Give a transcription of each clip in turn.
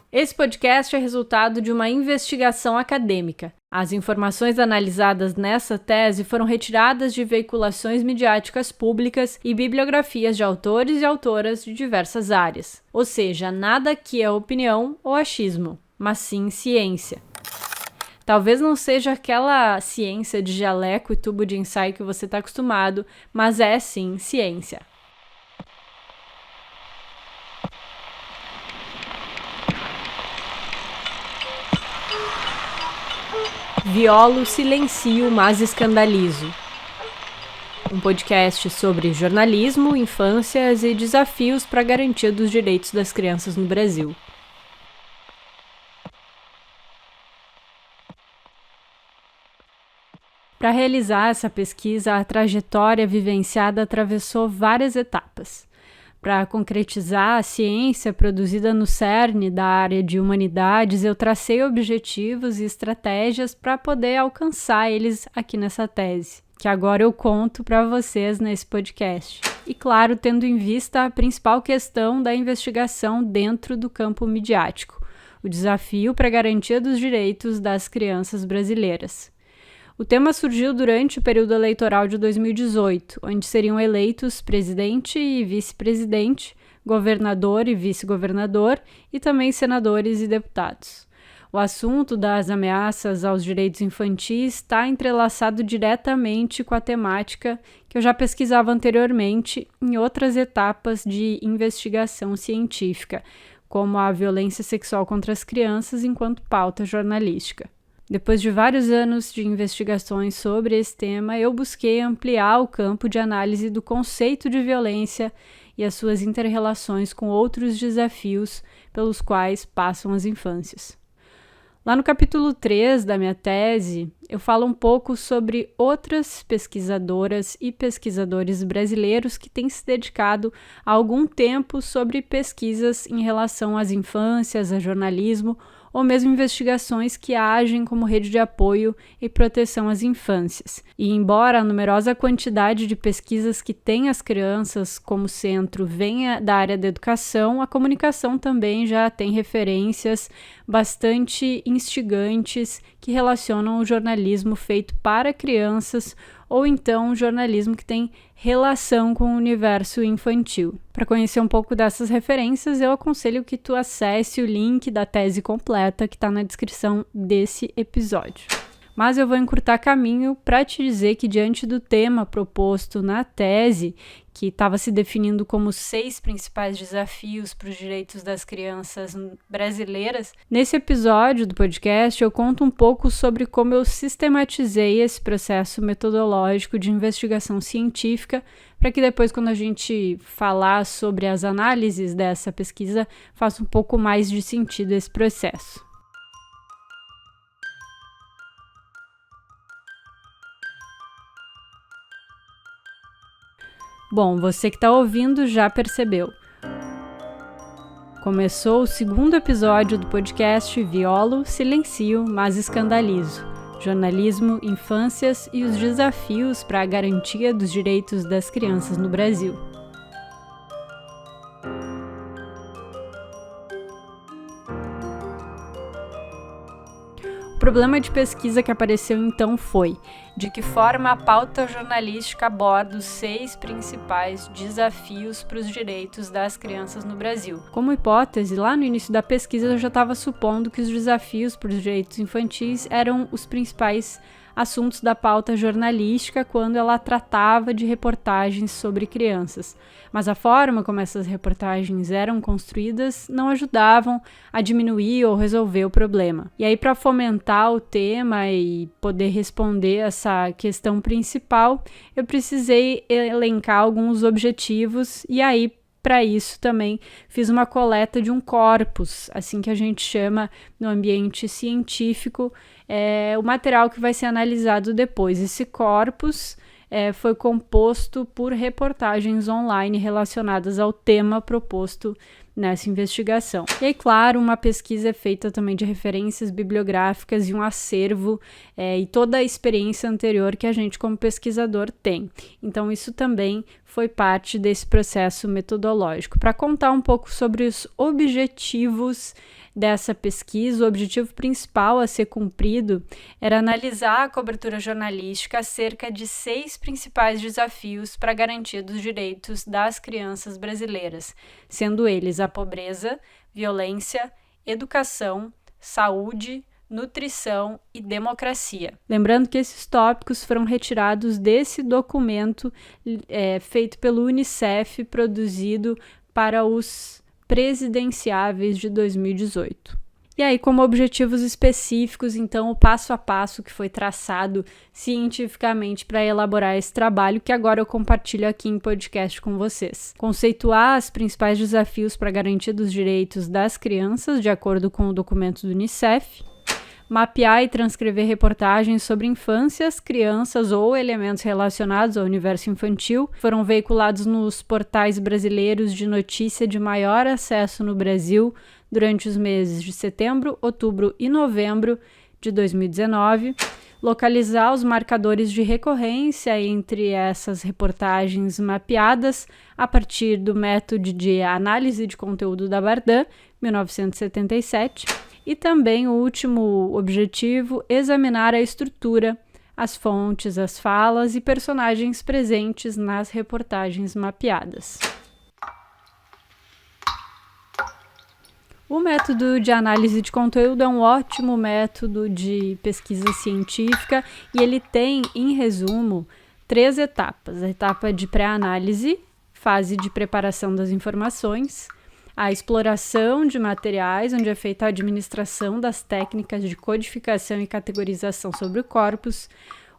Esse podcast é resultado de uma investigação acadêmica. As informações analisadas nessa tese foram retiradas de veiculações midiáticas públicas e bibliografias de autores e autoras de diversas áreas. Ou seja, nada aqui é opinião ou achismo, mas sim ciência. Talvez não seja aquela ciência de jaleco e tubo de ensaio que você está acostumado, mas é sim ciência. Violo, silencio, mas escandalizo. Um podcast sobre jornalismo, infâncias e desafios para a garantia dos direitos das crianças no Brasil. Para realizar essa pesquisa, a trajetória vivenciada atravessou várias etapas. Para concretizar a ciência produzida no cerne da área de humanidades, eu tracei objetivos e estratégias para poder alcançar eles aqui nessa tese, que agora eu conto para vocês nesse podcast. E claro, tendo em vista a principal questão da investigação dentro do campo midiático, o desafio para a garantia dos direitos das crianças brasileiras. O tema surgiu durante o período eleitoral de 2018, onde seriam eleitos presidente e vice-presidente, governador e vice-governador e também senadores e deputados. O assunto das ameaças aos direitos infantis está entrelaçado diretamente com a temática que eu já pesquisava anteriormente em outras etapas de investigação científica, como a violência sexual contra as crianças enquanto pauta jornalística. Depois de vários anos de investigações sobre esse tema, eu busquei ampliar o campo de análise do conceito de violência e as suas inter-relações com outros desafios pelos quais passam as infâncias. Lá no capítulo 3 da minha tese, eu falo um pouco sobre outras pesquisadoras e pesquisadores brasileiros que têm se dedicado há algum tempo sobre pesquisas em relação às infâncias, a jornalismo, ou mesmo investigações que agem como rede de apoio e proteção às infâncias. E embora a numerosa quantidade de pesquisas que tem as crianças como centro venha da área da educação, a comunicação também já tem referências bastante instigantes que relacionam o jornalismo feito para crianças ou então um jornalismo que tem relação com o universo infantil. Para conhecer um pouco dessas referências, eu aconselho que tu acesse o link da tese completa que está na descrição desse episódio. Mas eu vou encurtar caminho para te dizer que diante do tema proposto na tese, que estava se definindo como 6 principais desafios para os direitos das crianças brasileiras, nesse episódio do podcast eu conto um pouco sobre como eu sistematizei esse processo metodológico de investigação científica, para que depois, quando a gente falar sobre as análises dessa pesquisa, faça um pouco mais de sentido esse processo. Bom, você que está ouvindo já percebeu. Começou o segundo episódio do podcast Violo, Silencio, mas Escandalizo. Jornalismo, infâncias e os desafios para a garantia dos direitos das crianças no Brasil. O problema de pesquisa que apareceu então foi de que forma a pauta jornalística aborda os 6 principais desafios para os direitos das crianças no Brasil. Como hipótese, lá no início da pesquisa eu já estava supondo que os desafios para os direitos infantis eram os principais assuntos da pauta jornalística quando ela tratava de reportagens sobre crianças. Mas a forma como essas reportagens eram construídas não ajudavam a diminuir ou resolver o problema. E aí, para fomentar o tema e poder responder essa questão principal, eu precisei elencar alguns objetivos e aí, para isso também fiz uma coleta de um corpus, assim que a gente chama no ambiente científico, o material que vai ser analisado depois. Esse corpus foi composto por reportagens online relacionadas ao tema proposto nessa investigação. E aí, claro, uma pesquisa é feita também de referências bibliográficas e um acervo e toda a experiência anterior que a gente como pesquisador tem. Então, isso também foi parte desse processo metodológico. Para contar um pouco sobre os objetivos dessa pesquisa, o objetivo principal a ser cumprido era analisar a cobertura jornalística acerca de 6 principais desafios para a garantia dos direitos das crianças brasileiras, sendo eles a pobreza, violência, educação, saúde, nutrição e democracia. Lembrando que esses tópicos foram retirados desse documento feito pelo UNICEF, produzido para os presidenciáveis de 2018. E aí, como objetivos específicos, então, o passo a passo que foi traçado cientificamente para elaborar esse trabalho, que agora eu compartilho aqui em podcast com vocês. Conceituar os principais desafios para a garantia dos direitos das crianças, de acordo com o documento do UNICEF. Mapear e transcrever reportagens sobre infâncias, crianças ou elementos relacionados ao universo infantil foram veiculados nos portais brasileiros de notícia de maior acesso no Brasil durante os meses de setembro, outubro e novembro de 2019. Localizar os marcadores de recorrência entre essas reportagens mapeadas a partir do método de análise de conteúdo da Bardan, 1977. E também o último objetivo, examinar a estrutura, as fontes, as falas e personagens presentes nas reportagens mapeadas. O método de análise de conteúdo é um ótimo método de pesquisa científica e ele tem, em resumo, 3 etapas. A etapa de pré-análise, fase de preparação das informações, a exploração de materiais, onde é feita a administração das técnicas de codificação e categorização sobre o corpus,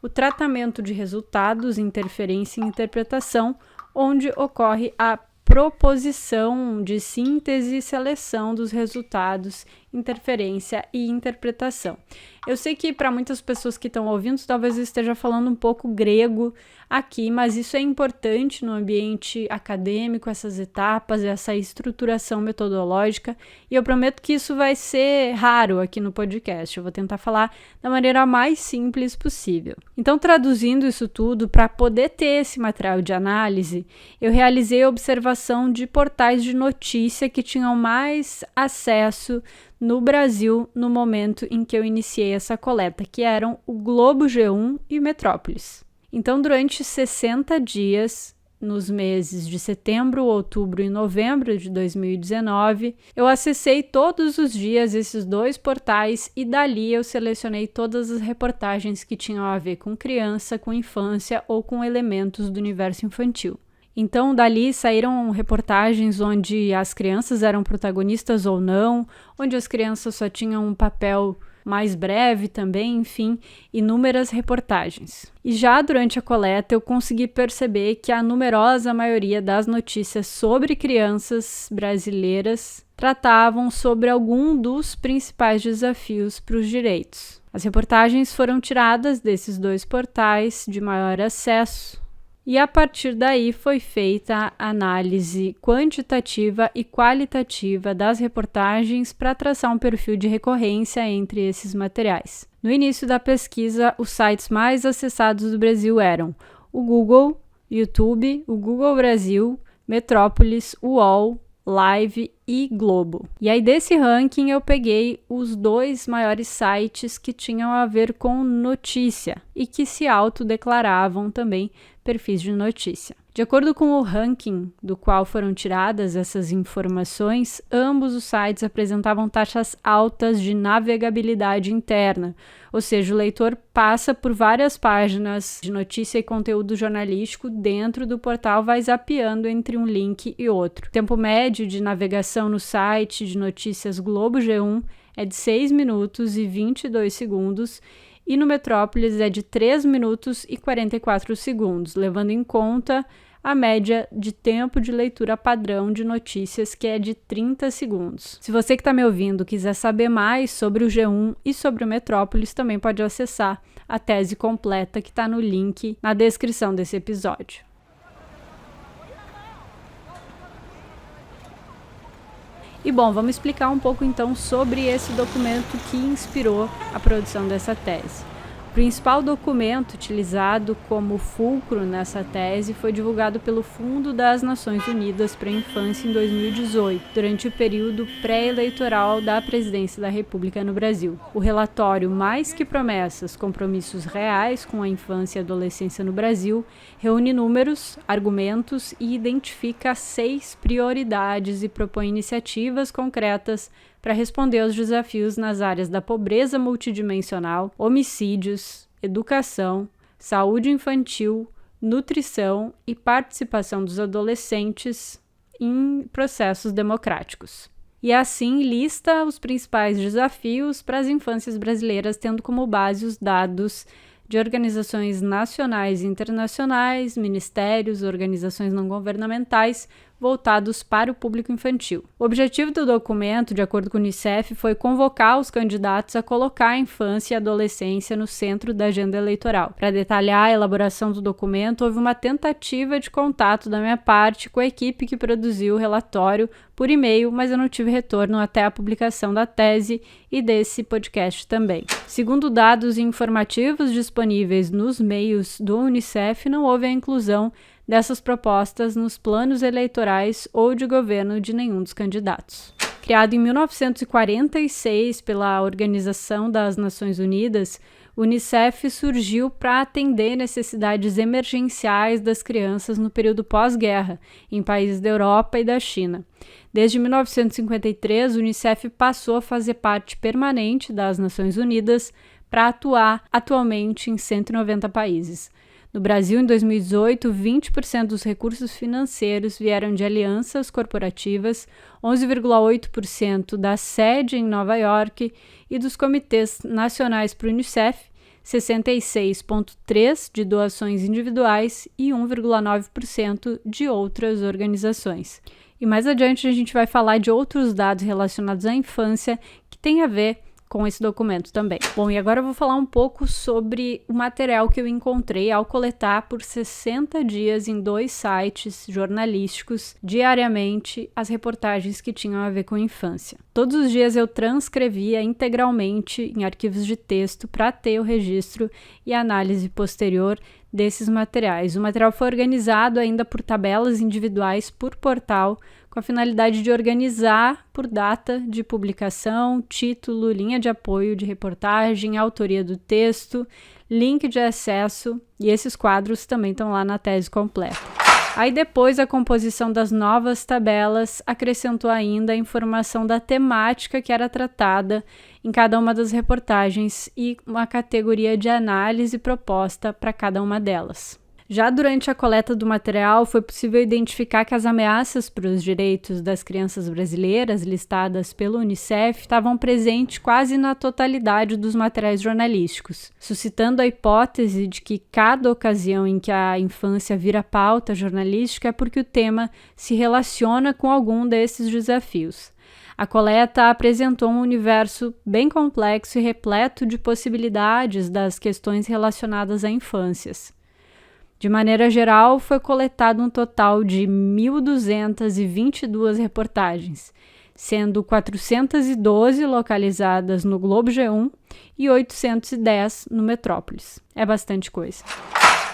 o tratamento de resultados, interferência e interpretação, onde ocorre a proposição de síntese e seleção dos resultados, interferência e interpretação. Eu sei que para muitas pessoas que estão ouvindo, talvez eu esteja falando um pouco grego aqui, mas isso é importante no ambiente acadêmico, essas etapas, essa estruturação metodológica, e eu prometo que isso vai ser raro aqui no podcast. Eu vou tentar falar da maneira mais simples possível. Então, traduzindo isso tudo, para poder ter esse material de análise, eu realizei a observação de portais de notícia que tinham mais acesso no Brasil no momento em que eu iniciei essa coleta, que eram o Globo G1 e Metrópolis. Então, durante 60 dias, nos meses de setembro, outubro e novembro de 2019, eu acessei todos os dias esses 2 portais e dali eu selecionei todas as reportagens que tinham a ver com criança, com infância ou com elementos do universo infantil. Então, dali saíram reportagens onde as crianças eram protagonistas ou não, onde as crianças só tinham um papel mais breve também, enfim, inúmeras reportagens. E já durante a coleta eu consegui perceber que a numerosa maioria das notícias sobre crianças brasileiras tratavam sobre algum dos principais desafios para os direitos. As reportagens foram tiradas desses 2 portais de maior acesso, e a partir daí foi feita a análise quantitativa e qualitativa das reportagens para traçar um perfil de recorrência entre esses materiais. No início da pesquisa, os sites mais acessados do Brasil eram o Google, YouTube, o Google Brasil, Metrópolis, UOL, Live e Globo. E aí desse ranking eu peguei os 2 maiores sites que tinham a ver com notícia e que se autodeclaravam também perfis de notícia. De acordo com o ranking do qual foram tiradas essas informações, ambos os sites apresentavam taxas altas de navegabilidade interna, ou seja, o leitor passa por várias páginas de notícia e conteúdo jornalístico dentro do portal, vai zapeando entre um link e outro. O tempo médio de navegação no site de notícias Globo G1 é de 6 minutos e 22 segundos, e no Metrópolis é de 3 minutos e 44 segundos, levando em conta a média de tempo de leitura padrão de notícias, que é de 30 segundos. Se você que está me ouvindo quiser saber mais sobre o G1 e sobre o Metrópolis, também pode acessar a tese completa que está no link na descrição desse episódio. E bom, vamos explicar um pouco então sobre esse documento que inspirou a produção dessa tese. O principal documento utilizado como fulcro nessa tese foi divulgado pelo Fundo das Nações Unidas para a Infância em 2018, durante o período pré-eleitoral da presidência da República no Brasil. O relatório Mais que Promessas, Compromissos Reais com a Infância e Adolescência no Brasil reúne números, argumentos e identifica 6 prioridades e propõe iniciativas concretas para responder aos desafios nas áreas da pobreza multidimensional, homicídios, educação, saúde infantil, nutrição e participação dos adolescentes em processos democráticos. E assim lista os principais desafios para as infâncias brasileiras, tendo como base os dados de organizações nacionais e internacionais, ministérios, organizações não governamentais voltados para o público infantil. O objetivo do documento, de acordo com o Unicef, foi convocar os candidatos a colocar a infância e a adolescência no centro da agenda eleitoral. Para detalhar a elaboração do documento, houve uma tentativa de contato da minha parte com a equipe que produziu o relatório por e-mail, mas eu não tive retorno até a publicação da tese e desse podcast também. Segundo dados informativos disponíveis nos meios do Unicef, não houve a inclusão dessas propostas nos planos eleitorais ou de governo de nenhum dos candidatos. Criado em 1946 pela Organização das Nações Unidas, o Unicef surgiu para atender necessidades emergenciais das crianças no período pós-guerra, em países da Europa e da China. Desde 1953, o Unicef passou a fazer parte permanente das Nações Unidas para atuar atualmente em 190 países. No Brasil, em 2018, 20% dos recursos financeiros vieram de alianças corporativas, 11,8% da sede em Nova York e dos comitês nacionais para o Unicef, 66,3% de doações individuais e 1,9% de outras organizações. E mais adiante a gente vai falar de outros dados relacionados à infância que têm a ver com esse documento também. Bom, e agora eu vou falar um pouco sobre o material que eu encontrei ao coletar por 60 dias em 2 sites jornalísticos, diariamente, as reportagens que tinham a ver com infância. Todos os dias eu transcrevia integralmente em arquivos de texto para ter o registro e análise posterior desses materiais. O material foi organizado ainda por tabelas individuais por portal, com a finalidade de organizar por data de publicação, título, linha de apoio de reportagem, autoria do texto, link de acesso, e esses quadros também estão lá na tese completa. Aí depois a composição das novas tabelas acrescentou ainda a informação da temática que era tratada em cada uma das reportagens e uma categoria de análise proposta para cada uma delas. Já durante a coleta do material, foi possível identificar que as ameaças para os direitos das crianças brasileiras listadas pelo Unicef estavam presentes quase na totalidade dos materiais jornalísticos, suscitando a hipótese de que cada ocasião em que a infância vira pauta jornalística é porque o tema se relaciona com algum desses desafios. A coleta apresentou um universo bem complexo e repleto de possibilidades das questões relacionadas a infâncias. De maneira geral, foi coletado um total de 1.222 reportagens, sendo 412 localizadas no Globo G1 e 810 no Metrópolis. É bastante coisa.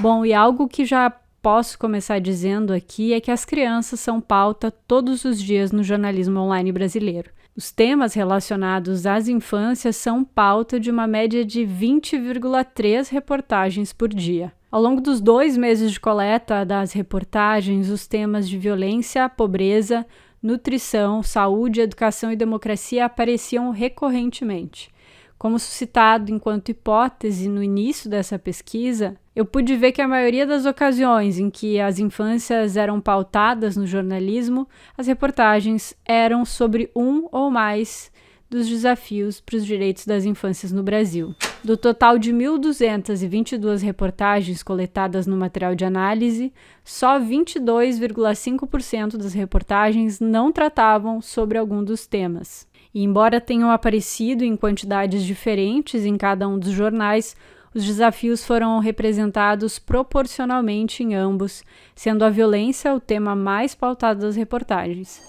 Bom, e algo que já posso começar dizendo aqui é que as crianças são pauta todos os dias no jornalismo online brasileiro. Os temas relacionados às infâncias são pauta de uma média de 20,3 reportagens por dia. Ao longo dos 2 meses de coleta das reportagens, os temas de violência, pobreza, nutrição, saúde, educação e democracia apareciam recorrentemente. Como suscitado enquanto hipótese no início dessa pesquisa, eu pude ver que a maioria das ocasiões em que as infâncias eram pautadas no jornalismo, as reportagens eram sobre um ou mais dos desafios para os direitos das infâncias no Brasil. Do total de 1.222 reportagens coletadas no material de análise, só 22,5% das reportagens não tratavam sobre algum dos temas. E embora tenham aparecido em quantidades diferentes em cada um dos jornais, os desafios foram representados proporcionalmente em ambos, sendo a violência o tema mais pautado das reportagens.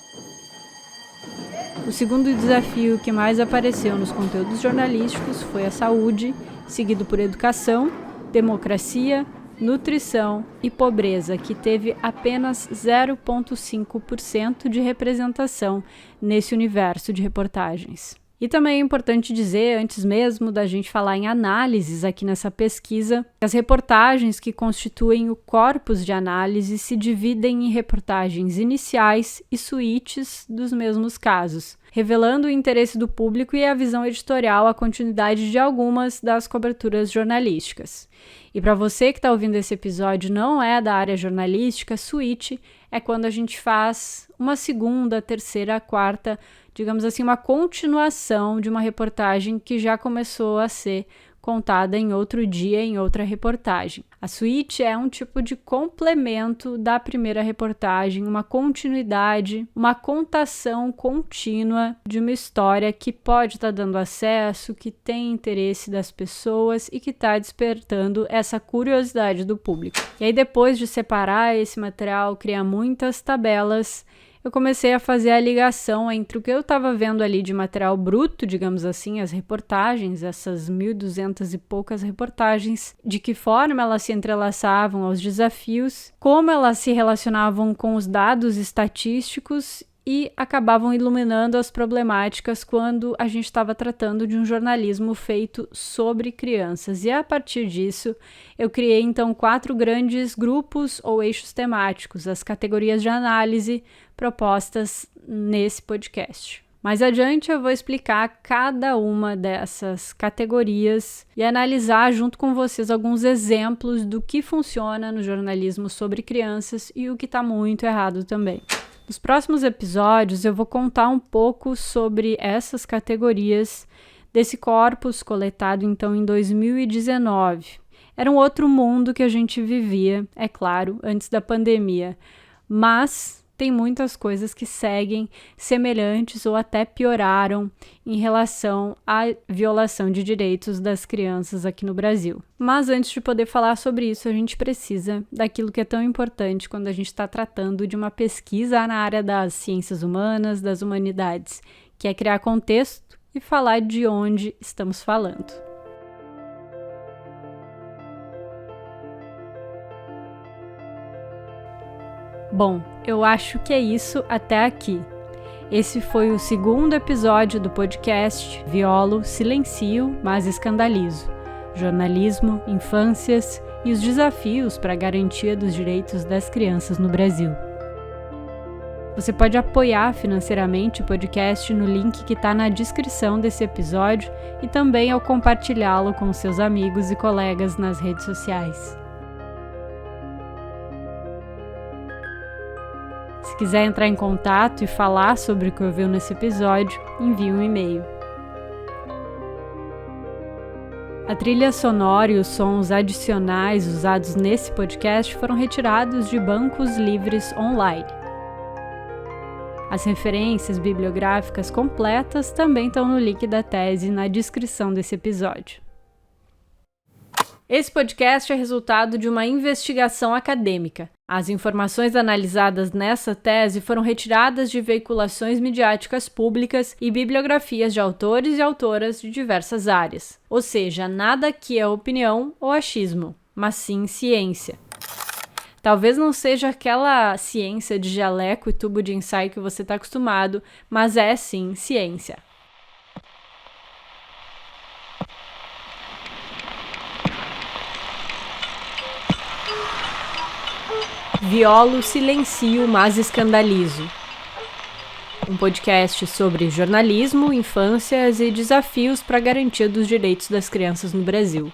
O segundo desafio que mais apareceu nos conteúdos jornalísticos foi a saúde, seguido por educação, democracia, nutrição e pobreza, que teve apenas 0,5% de representação nesse universo de reportagens. E também é importante dizer, antes mesmo da gente falar em análises aqui nessa pesquisa, as reportagens que constituem o corpus de análise se dividem em reportagens iniciais e suítes dos mesmos casos, revelando o interesse do público e a visão editorial à continuidade de algumas das coberturas jornalísticas. E para você que está ouvindo esse episódio não é da área jornalística, suíte é quando a gente faz uma segunda, terceira, quarta, digamos assim, uma continuação de uma reportagem que já começou a ser contada em outro dia, em outra reportagem. A suíte é um tipo de complemento da primeira reportagem, uma continuidade, uma contação contínua de uma história que pode estar dando acesso, que tem interesse das pessoas e que está despertando essa curiosidade do público. E aí, depois de separar esse material, criar muitas tabelas, eu comecei a fazer a ligação entre o que eu estava vendo ali de material bruto, digamos assim, as reportagens, essas 1.200 e poucas reportagens, de que forma elas se entrelaçavam aos desafios, como elas se relacionavam com os dados estatísticos e acabavam iluminando as problemáticas quando a gente estava tratando de um jornalismo feito sobre crianças. E a partir disso, eu criei então 4 grandes grupos ou eixos temáticos, as categorias de análise propostas nesse podcast. Mais adiante eu vou explicar cada uma dessas categorias e analisar junto com vocês alguns exemplos do que funciona no jornalismo sobre crianças e o que está muito errado também. Nos próximos episódios eu vou contar um pouco sobre essas categorias desse corpus coletado então em 2019. Era um outro mundo que a gente vivia, é claro, antes da pandemia, mas tem muitas coisas que seguem semelhantes ou até pioraram em relação à violação de direitos das crianças aqui no Brasil. Mas antes de poder falar sobre isso, a gente precisa daquilo que é tão importante quando a gente está tratando de uma pesquisa na área das ciências humanas, das humanidades, que é criar contexto e falar de onde estamos falando. Bom, eu acho que é isso até aqui. Esse foi o segundo episódio do podcast Violo, Silencio, mas Escandalizo. Jornalismo, infâncias e os desafios para a garantia dos direitos das crianças no Brasil. Você pode apoiar financeiramente o podcast no link que está na descrição desse episódio e também ao compartilhá-lo com seus amigos e colegas nas redes sociais. Se quiser entrar em contato e falar sobre o que ouviu nesse episódio, envie um e-mail. A trilha sonora e os sons adicionais usados nesse podcast foram retirados de bancos livres online. As referências bibliográficas completas também estão no link da tese na descrição desse episódio. Esse podcast é resultado de uma investigação acadêmica. As informações analisadas nessa tese foram retiradas de veiculações midiáticas públicas e bibliografias de autores e autoras de diversas áreas. Ou seja, nada aqui é opinião ou achismo, mas sim ciência. Talvez não seja aquela ciência de jaleco e tubo de ensaio que você está acostumado, mas é sim ciência. Violo, Silencio, mas Escandalizo. Um podcast sobre jornalismo, infâncias e desafios para a garantia dos direitos das crianças no Brasil.